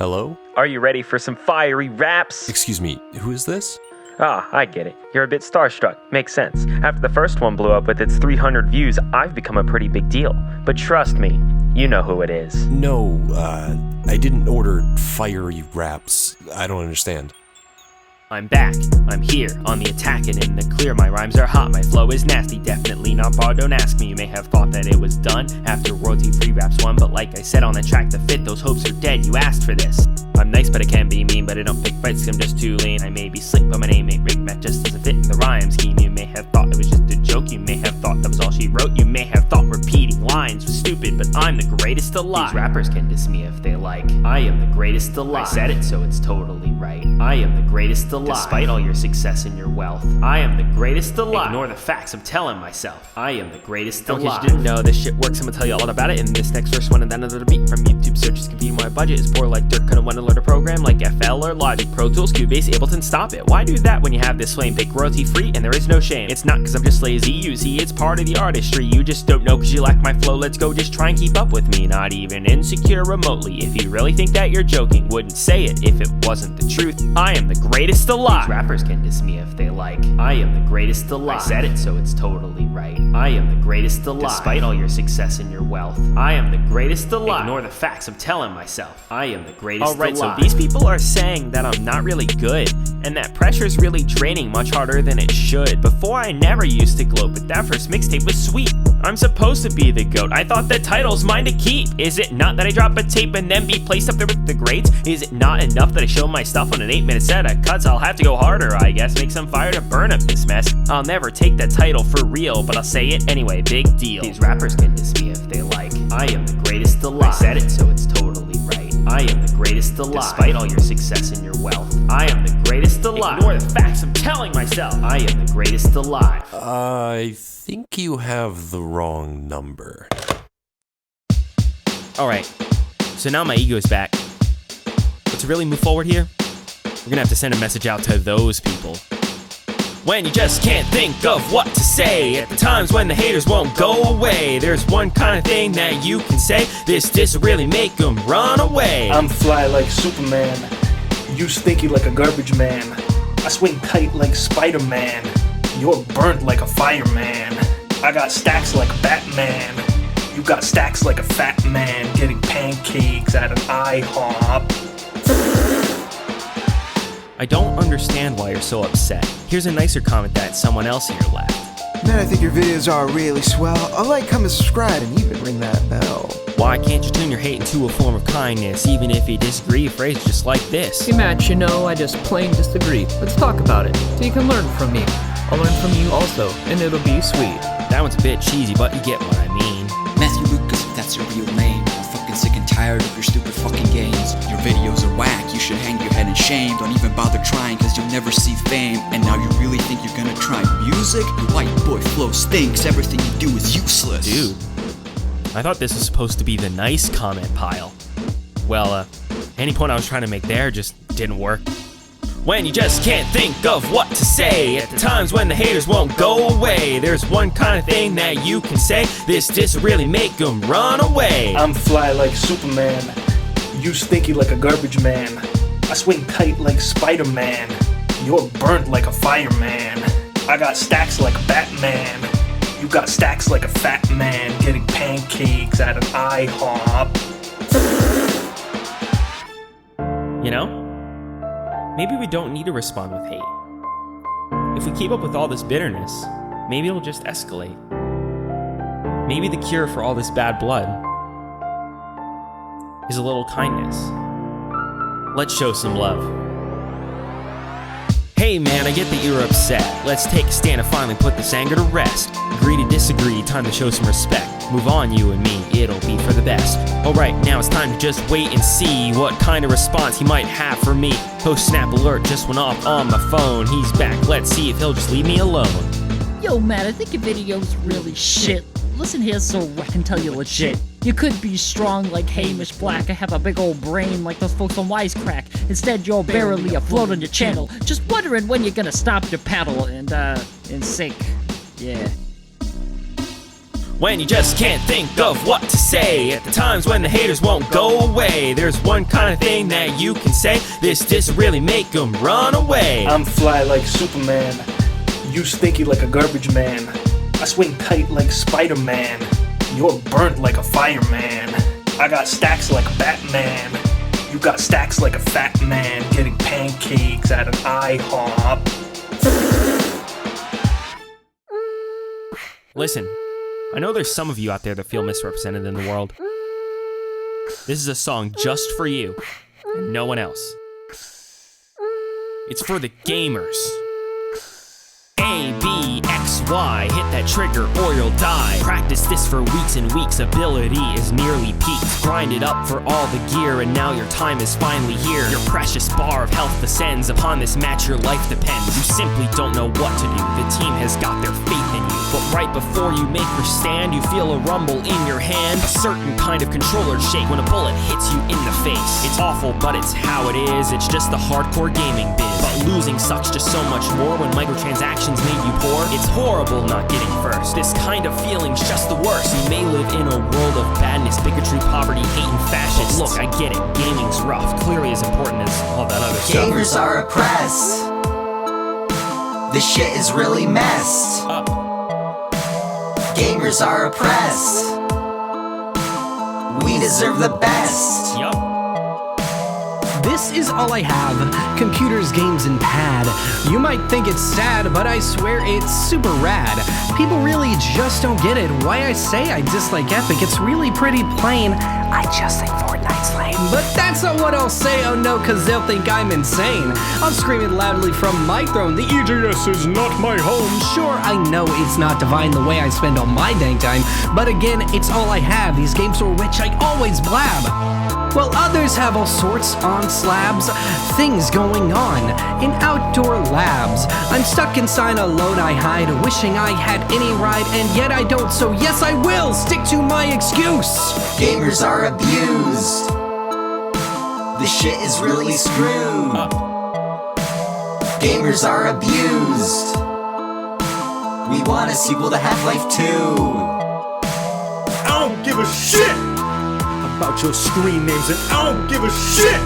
Hello? Are you ready for some fiery raps? Excuse me, who is this? Ah, I get it. You're a bit starstruck. Makes sense. After the first one blew up with its 300 views, I've become a pretty big deal. But trust me, you know who it is. No, I didn't order fiery raps. I don't understand. I'm back, I'm here, on the attack and in the clear. My rhymes are hot, my flow is nasty, definitely not bar, don't ask me. You may have thought that it was done after royalty-free raps won, but like I said on the track, the fit, those hopes are dead, you asked for this. I'm nice but I can be mean, but I don't pick fights 'cause I'm just too lean. I may be slick but my name ain't rigged, that just doesn't fit in the rhyme scheme. You may have thought it was just a joke, you may have thought that was all she wrote. You may have thought repeating lines was stupid, but I'm the greatest alive. These rappers can diss me if they like, I am the greatest alive. I said it so it's totally right, I am the greatest alive. Despite all your success and your wealth, I am the greatest alive. Ignore the facts, I'm telling myself, I am the greatest alive. In case you didn't know, this shit works, I'm gonna tell you all about it in this next verse. One and then another beat from YouTube searches can be my budget is poor like dirt, couldn't want to learn a program like FL or Logic, Pro Tools, Cubase, Ableton, stop it. Why do that when you have this flame? Pick royalty free and there is no shame. It's not cause I'm just lazy, you see, it's part of the artistry. You just don't know cause you lack my flow, let's go just try and keep up with me. Not even insecure remotely, if you really think that you're joking, wouldn't say it if it wasn't the truth. I am the greatest alive. These rappers can diss me if they like, I am the greatest alive. I said it so it's totally right, I am the greatest alive. Despite all your success and your wealth, I am the greatest alive. Ignore the facts, I'm telling myself, I am the greatest alive. Alright, so these people are saying that I'm not really good, and that pressure's really draining much harder than it should. Before I never used to gloat, but that first mixtape was sweet. I'm supposed to be the GOAT, I thought the title's mine to keep. Is it not that I drop a tape and then be placed up there with the greats? Is it not enough that I show my stuff on an 8-minute set of cuts? I'll have to go harder, I guess, make some fire to burn up this mess. I'll never take that title for real, but I'll say it anyway, big deal. These rappers can diss me if they like, I am the greatest alive. I said it so it's totally right, I am the greatest alive. Despite all your success and your wealth, I am the greatest alive. Ignore the facts, I'm telling myself, I am the greatest alive. I think you have the wrong number. Alright, so now my ego is back. But to really move forward here, we're gonna have to send a message out to those people. When you just can't think of what to say, at the times when the haters won't go away, there's one kind of thing that you can say, this will really make them run away. I'm fly like Superman, you stinky like a garbage man. I swing tight like Spider-Man, you're burnt like a fireman. I got stacks like Batman, you got stacks like a fat man getting pancakes at an IHOP. I don't understand why you're so upset. Here's a nicer comment that someone else here left. Man, I think your videos are really swell. A like, comment, subscribe, and even ring that bell. Why can't you turn your hate into a form of kindness, even if you disagree, a phrase just like this? Hey Matt, you know, I just plain disagree. Let's talk about it, so you can learn from me. I'll learn from you also, and it'll be sweet. That one's a bit cheesy, but you get what I mean. Matthew Lucas, if that's your real name. I'm fucking sick and tired of your stupid fucking games. Your videos are whack, you should hang your head in shame. Don't even bother trying, cause you'll never see fame. And now you really think you're gonna try music? Your white boy flow stinks, everything you do is useless. Dude, I thought this was supposed to be the nice comment pile. Well, any point I was trying to make there just didn't work. When you just can't think of what to say, at the times when the haters won't go away, there's one kind of thing that you can say, this will really make them run away. I'm fly like Superman, you stinky like a garbage man. I swing tight like Spider-Man, you're burnt like a fireman. I got stacks like Batman, you got stacks like a fat man getting pancakes at an IHOP. You know? Maybe we don't need to respond with hate. If we keep up with all this bitterness, maybe it'll just escalate. Maybe the cure for all this bad blood is a little kindness. Let's show some love. Hey man, I get that you're upset. Let's take a stand and finally put this anger to rest. Agree to disagree, time to show some respect. Move on, you and me, it'll be for the best. Alright, now it's time to just wait and see what kind of response he might have for me. Post snap alert just went off on my phone. He's back, let's see if he'll just leave me alone. Yo, Matt, I think your video's really shit. Listen here so I can tell you legit. You could be strong like Hamish Black or have a big old brain like those folks on Wisecrack. Instead, you're barely afloat on your channel. Just wondering when you're gonna stop your paddle and sink. Yeah. when you just can't think of what to say. At the times when the haters won't go away, there's one kind of thing that you can say. This really make them run away. I'm fly like Superman. You stinky like a garbage man. I swing tight like Spider-Man. You're burnt like a fireman. I got stacks like Batman. You got stacks like a fat man getting pancakes at an IHOP. Listen, I know there's some of you out there that feel misrepresented in the world. This is a song just for you, and no one else. It's for the gamers. A, B, X, Y, hit that trigger or you'll die. Practice this for weeks and weeks, ability is nearly peaked. Grind it up for all the gear, and now your time is finally here. Your precious bar of health descends, upon this match your life depends. You simply don't know what to do, the team has got their faith in you. But right before you make your stand, you feel a rumble in your hand. A certain kind of controller shake when a bullet hits you in the face. It's awful, but it's how it is, it's just the hardcore gaming biz. But losing sucks just so much more when microtransactions made you poor. It's horrible not getting first. This kind of feeling's just the worst. You may live in a world of badness, bigotry, poverty, hate, and fascists. Look, I get it, gaming's rough, clearly as important as all that other stuff. Gamers are oppressed. This shit is really messed up. Gamers are oppressed. We deserve the best. Yup. This is all I have, computers, games, and pad. You might think it's sad, but I swear it's super rad. People really just don't get it. Why I say I dislike Epic, it's really pretty plain. I just think Fortnite's lame. But that's not what I'll say, oh no, cause they'll think I'm insane. I'll scream it loudly from my throne, the EGS is not my home. Sure, I know it's not divine the way I spend all my dang time, but again, it's all I have. These games for which I always blab. While others have all sorts on slabs, things going on in outdoor labs. I'm stuck inside alone, I hide, wishing I had any ride, and yet I don't, so yes I will stick to my excuse. Gamers are abused. This shit is really screwed. Gamers are abused. We want a sequel to Half-Life 2. I don't give a shit about your screen names, and I don't give a shit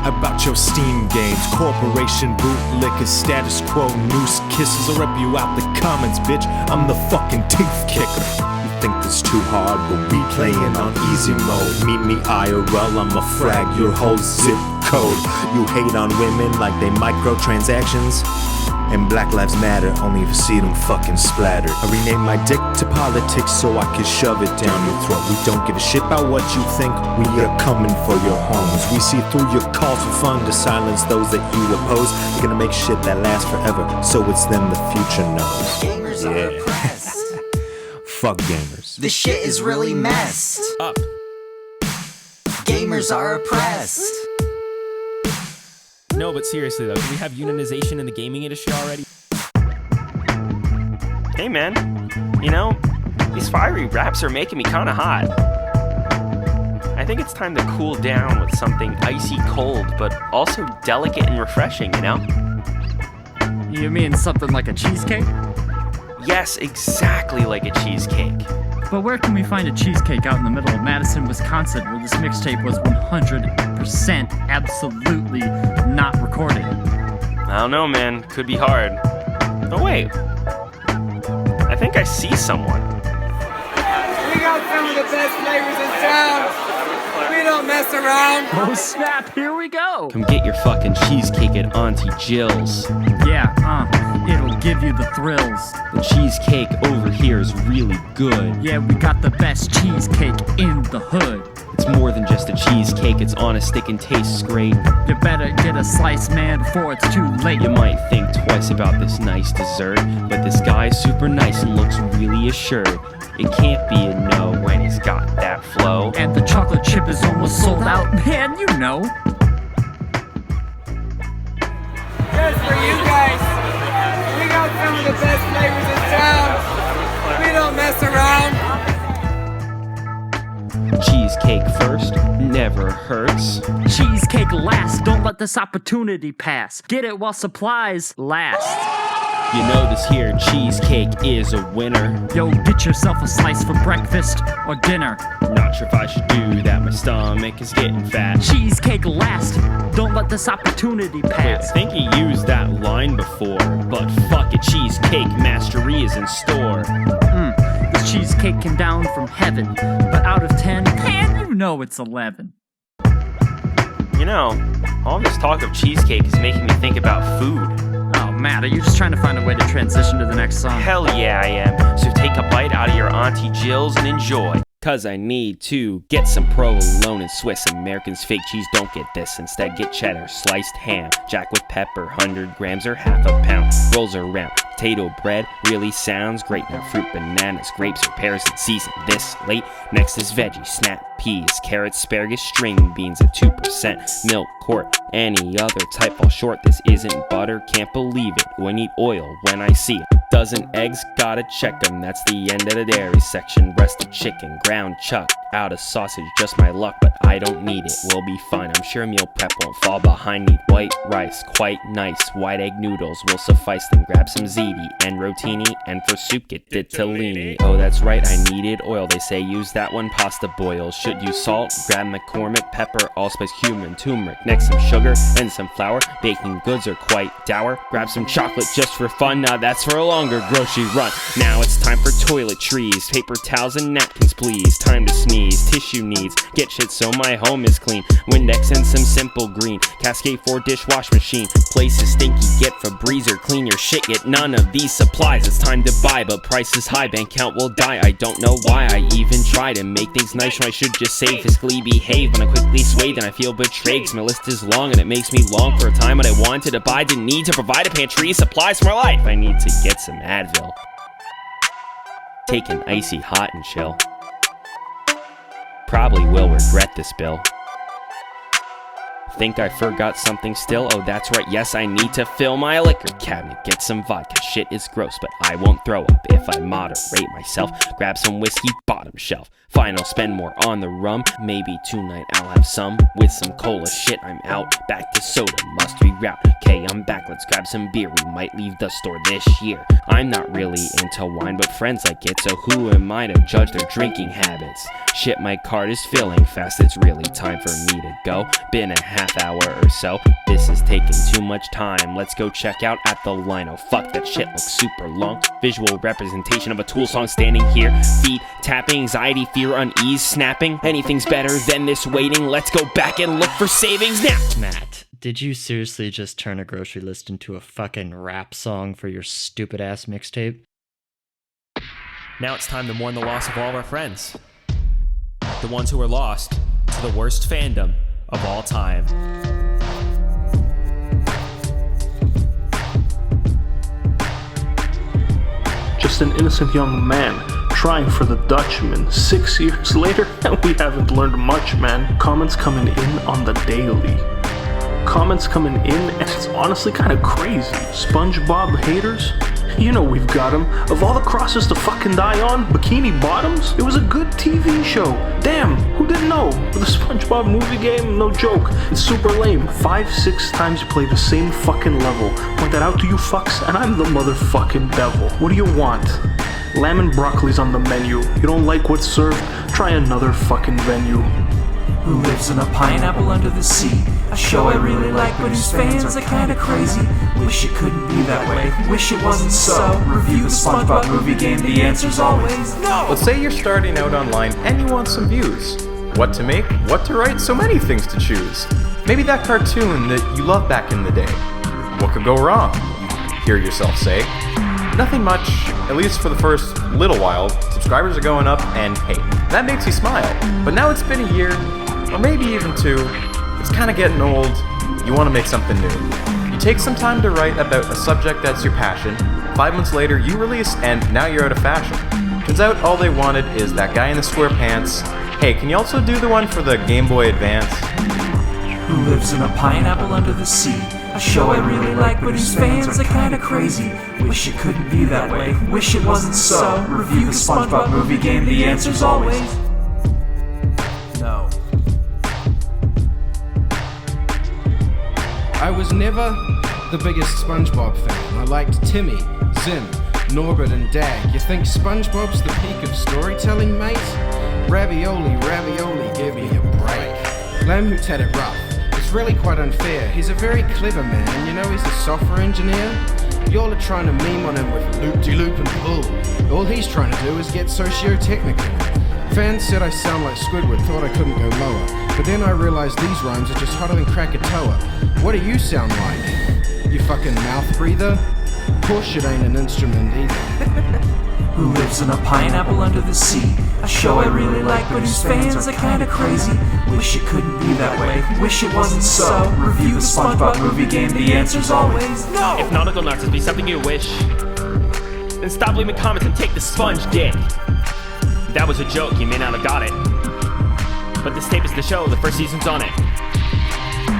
about your Steam games. Corporation bootlickers, status quo noose kisses. I'll rip you out the comments, bitch. I'm the fucking teeth kicker. You think this too hard, but we playing on easy mode. Meet me IRL, I'ma frag your whole zip code. You hate on women like they microtransactions, and Black Lives Matter only if you see them fucking splattered. I renamed my dick to politics so I can shove it down your throat. We don't give a shit about what you think, we are coming for your homes. We see through your calls for fun to silence those that you oppose. You're gonna make shit that lasts forever, so it's them the future knows. Gamers are oppressed. Fuck gamers. This shit is really messed up. Gamers are oppressed. No, but seriously though, do we have unionization in the gaming industry already? Hey man, you know, these fiery raps are making me kinda hot. I think it's time to cool down with something icy cold, but also delicate and refreshing, you know? You mean something like a cheesecake? Yes, exactly like a cheesecake. But where can we find a cheesecake out in the middle of Madison, Wisconsin, where this mixtape was 100% absolutely not recorded? I don't know, man. Could be hard. Oh, wait. I think I see someone. We got some of the best flavors in town. We don't mess around. Oh snap, here we go. Come get your fucking cheesecake at Auntie Jill's. Yeah, it'll give you the thrills. The cheesecake over here is really good. Yeah, we got the best cheesecake in the hood. It's more than just a cheesecake, it's on a stick and tastes great. You better get a slice, man, before it's too late. You might think twice about this nice dessert, but this guy's super nice and looks really assured. It can't be a no when he's got that flow. And the chocolate chip is almost sold out, man, you know. Just for you guys, we got some of the best flavors in town. We don't mess around. Cheesecake first, never hurts. Cheesecake last, don't let this opportunity pass. Get it while supplies last. You know this here cheesecake is a winner. Yo, get yourself a slice for breakfast or dinner. Not sure if I should do that, my stomach is getting fat. Cheesecake last, don't let this opportunity pass. I think he used that line before, but fuck it, cheesecake mastery is in store. This cheesecake came down from heaven, but out of 10, man, you know it's 11. You know, all this talk of cheesecake is making me think about food. Oh, Matt, are you just trying to find a way to transition to the next song? Hell yeah, I am. So take a bite out of your Auntie Jill's and enjoy. Cause I need to get some provolone and Swiss. Americans fake cheese don't get this. Instead get cheddar, sliced ham, jack with pepper, 100 grams or half a pound. Rolls around, potato bread really sounds great. Now fruit, bananas, grapes, or pears in season this late. Next is veggie, snap peas, carrots, asparagus, string beans at 2%. Milk, quart, any other type fall short. This isn't butter, can't believe it. We need oil when I see it. Dozen eggs, gotta check them. That's the end of the dairy section. Breast of chicken, ground chuck, out of sausage, just my luck, but I don't need it. We'll be fine, I'm sure meal prep won't fall behind. Need white rice, quite nice. White egg noodles will suffice. Then grab some ziti and rotini, and for soup get ditalini. Oh, that's right, I needed oil. They say use that one pasta boil. Should use salt, grab McCormick, pepper, allspice, cumin, turmeric. Next some sugar and some flour. Baking goods are quite dour. Grab some chocolate just for fun. Now that's for a longer grocery run. Now it's time for toiletries. Paper towels and napkins, please. Time to sneeze. Tissue needs. Get shit so my home is clean. Windex and some simple green. Cascade 4 dishwash machine. Place is stinky. Get Febreze or clean your shit. Get none of these supplies. It's time to buy, but price is high. Bank account will die. I don't know why I even try to make things nice when I should just say fiscally behave. When I quickly sway, then I feel betrayed. 'Cause my list is long and it makes me long for a time when I wanted to buy. Didn't need to provide a pantry supplies for my life. I need to get some Advil. Take an icy hot and chill. Probably will regret this bill. Think I forgot something still? Oh, that's right, yes, I need to fill my liquor cabinet. Get some vodka, shit is gross, but I won't throw up if I moderate myself. Grab some whiskey, bottom shelf. Fine, I'll spend more on the rum. Maybe tonight I'll have some with some cola. Shit, I'm out. Back to soda, must reroute. Okay, I'm back, let's grab some beer. We might leave the store this year. I'm not really into wine, but friends like it, so who am I to judge their drinking habits? Shit, my card is filling fast, it's really time for me to go. Been a half hour or so, this is taking too much time. Let's go check out at the line. Oh fuck, that shit looks super long. Visual representation of a Tool song standing here. Feet tapping, anxiety, fear, unease, snapping. Anything's better than this waiting. Let's go back and look for savings now. Matt, did you seriously just turn a grocery list into a fucking rap song for your stupid ass mixtape? Now it's time to mourn the loss of all of our friends. The ones who were lost to the worst fandom of all time. Just an innocent young man trying for the Dutchman. 6 years later, and we haven't learned much, man. Comments coming in on the daily. Comments coming in, and it's honestly kind of crazy. SpongeBob haters? You know we've got them. Of all the crosses to fucking die on, Bikini Bottoms? It was a good TV show. Damn, who didn't know? The SpongeBob movie game? No joke. It's super lame. 5-6 times you play the same fucking level. Point that out to you fucks, and I'm the motherfucking devil. What do you want? Lamb and broccoli's on the menu. You don't like what's served? Try another fucking venue. Who lives in a pineapple under the sea? A show I really like, but whose fans are kinda crazy. Wish it couldn't be that way, wish it wasn't so. Review the SpongeBob movie game, the answer's always no! Let's say you're starting out online and you want some views. What to make, what to write, so many things to choose. Maybe that cartoon that you loved back in the day. What could go wrong? You hear yourself say. Nothing much, at least for the first little while. Subscribers are going up and hey, that makes you smile. But now it's been a year, or maybe even 2, it's kinda getting old, you wanna make something new. You take some time to write about a subject that's your passion, 5 months later you release and now you're out of fashion. Turns out all they wanted is that guy in the square pants. Hey, can you also do the one for the Game Boy Advance? Who lives in a pineapple under the sea? A show I really like, but whose fans are kinda crazy. Wish it couldn't be that way, wish it wasn't so. Review the SpongeBob movie game, the answer's always no. I was never the biggest SpongeBob fan. I liked Timmy, Zim, Norbert and Dag. You think SpongeBob's the peak of storytelling, mate? Ravioli, ravioli, give me a break. Lamhoot's had it rough. It's really quite unfair. He's a very clever man, you know he's a software engineer. Y'all are trying to meme on him with loop-de-loop and pull. All he's trying to do is get socio-technical. Fans said I sound like Squidward, thought I couldn't go lower. But then I realized these rhymes are just hotter than Krakatoa. What do you sound like? You fucking mouth breather? Horseshit ain't an instrument either. Who lives in a pineapple under the sea? A show I really like, but whose fans are kinda crazy. Wish it couldn't be that way, wish it wasn't so. Review the SpongeBob movie game, the answer's always no! If nautical narcs be something you wish, then stop leaving comments and take the sponge dick. That was a joke, you may not have got it. But this tape is the show, the first season's on it.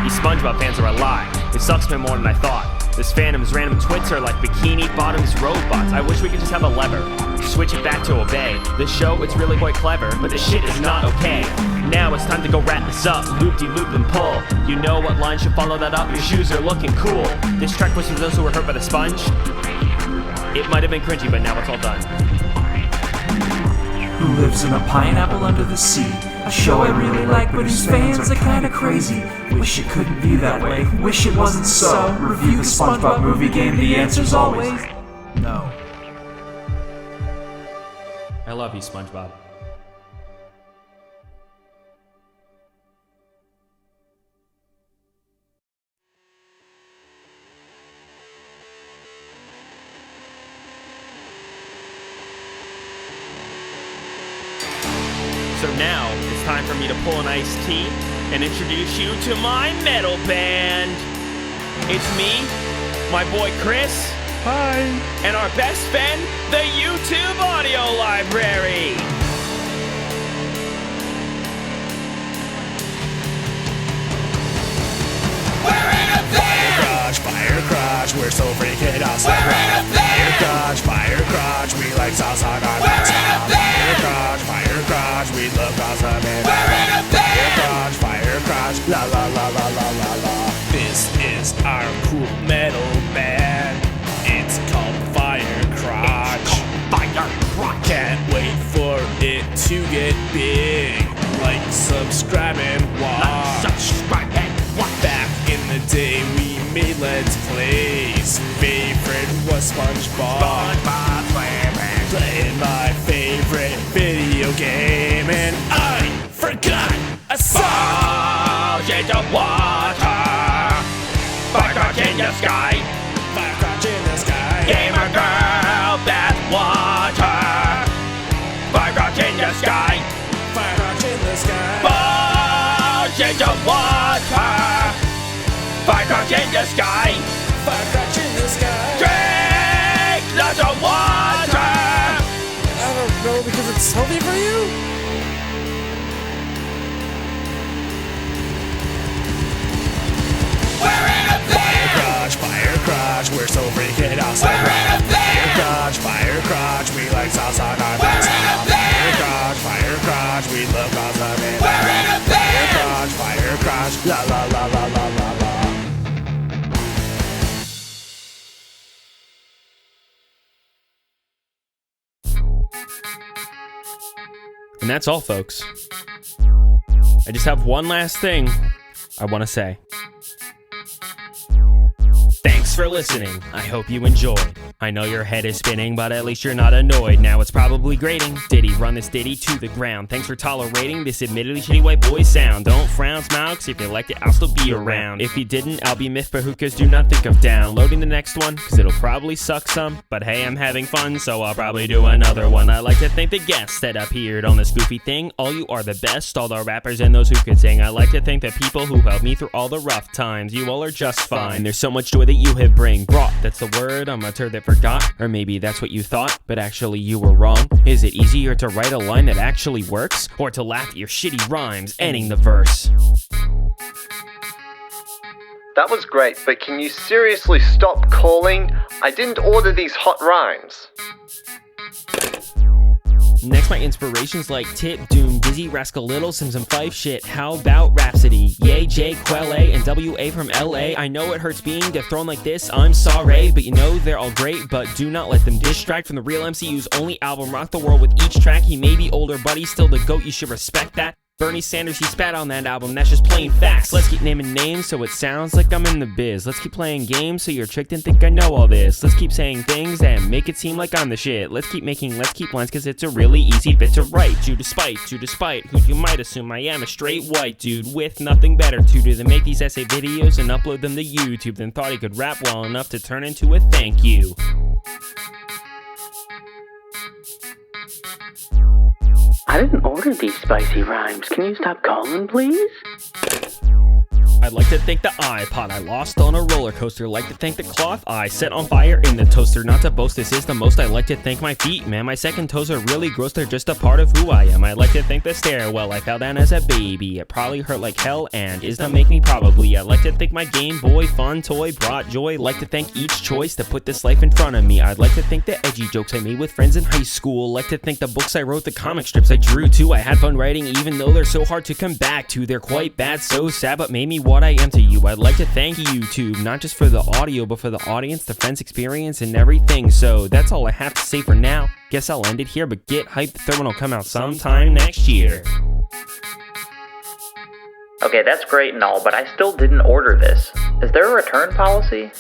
These SpongeBob fans are a lie. It sucks me more than I thought. This fandom's random twits are like bikini bottoms robots. I wish we could just have a lever, switch it back to obey. This show, it's really quite clever, but this shit is not okay. Now it's time to go wrap this up, loop-de-loop and pull. You know what line should follow that up? Your shoes are looking cool. This track was for those who were hurt by the sponge. It might have been cringy, but now it's all done. Who lives in a pineapple under the sea? A show I really like, but whose fans are kinda crazy. Wish it couldn't be that way, wish it wasn't so. Review the SpongeBob movie game, the answer's always no. I love you, SpongeBob. So now, it's time for me to pull an iced tea and introduce you to my metal band. It's me, my boy Chris. Hi. And our best friend, the YouTube audio library. Fire Crotch, we're so freaking awesome. Fire Crotch, we like salsa on our Fire Crotch, we love awesome. Fire Crotch, la la la la la la la. This is our cool metal band. It's called Fire Crotch. Can't wait for it to get big. Like, subscribe and watch. Back in the day, we made Let's Plays. Favorite was SpongeBob. Playing my favorite video game, and I forgot a song. Fall into water. Fire Crotch in the sky. Fire Crotch in the sky. Gamer girl, bath water. Fire Crotch in the sky. Fire Crotch in the sky. Fall into water. Fire Crotch in the sky. Fire Crotch in the sky. Drink lots of water. I don't know, because it's healthy for you? We're in a band. Fire Crotch, we're so freaking awesome. We're in a band. Fire Crotch, we like salsa on our Fire Crotch, we love awesome. We're in a band. Fire Crotch, la la la la la la la. And that's all, folks. I just have one last thing I want to say. Thanks for listening. I hope you enjoyed. I know your head is spinning, but at least you're not annoyed. Now it's probably grating. Diddy, run this ditty to the ground. Thanks for tolerating this admittedly shitty white boy sound. Don't frown, smile, cause if you liked it, I'll still be around. If you didn't, I'll be miffed, but hookers do not think of downloading the next one, cause it'll probably suck some. But hey, I'm having fun, so I'll probably do another one. I like to thank the guests that appeared on this goofy thing. All you are the best, all the rappers and those who could sing. I like to thank the people who helped me through all the rough times. You all are just fine. There's so much joy that you have brought. That's the word, I'm a turd that forgot. Or maybe that's what you thought, but actually you were wrong. Is it easier to write a line that actually works, or to laugh at your shitty rhymes ending the verse? That was great, but can you seriously stop calling? I didn't order these hot rhymes. Next, my inspirations like Tip, Doom, Dizzy, Rascal Little, Sims and Fife shit. How about Rhapsody? Yay, J, Quelle, and WA from LA. I know it hurts being dethroned like this, I'm sorry, but you know they're all great, but do not let them distract from the real MCU's only album. Rock the world with each track. He may be older, but he's still the GOAT, you should respect that. Bernie Sanders, he spat on that album, that's just plain facts. Let's keep naming names so it sounds like I'm in the biz. Let's keep playing games so you're tricked and think I know all this. Let's keep saying things that make it seem like I'm the shit. Let's keep lines cause it's a really easy bit to write. Due to spite who you might assume I am a straight white dude with nothing better to do than make these essay videos and upload them to YouTube. Then thought he could rap well enough to turn into a thank you. I didn't order these spicy rhymes. Can you stop calling, please? I'd like to thank the iPod I lost on a roller coaster. Like to thank the cloth I set on fire in the toaster. Not to boast, this is the most. I like to thank my feet, man. My second toes are really gross. They're just a part of who I am. I'd like to thank the stairwell I fell down as a baby. It probably hurt like hell and is not make me probably. I'd like to thank my Game Boy fun toy brought joy. Like to thank each choice to put this life in front of me. I'd like to thank the edgy jokes I made with friends in high school. Like to thank the books I wrote, the comic strips I drew too. I had fun writing even though they're so hard to come back to. They're quite bad, so sad, but made me what I am to you. I'd like to thank YouTube, not just for the audio, but for the audience, the friends experience, and everything. So that's all I have to say for now. Guess I'll end it here, but get hyped, the third one will come out sometime next year. Okay, that's great and all, but I still didn't order this. Is there a return policy?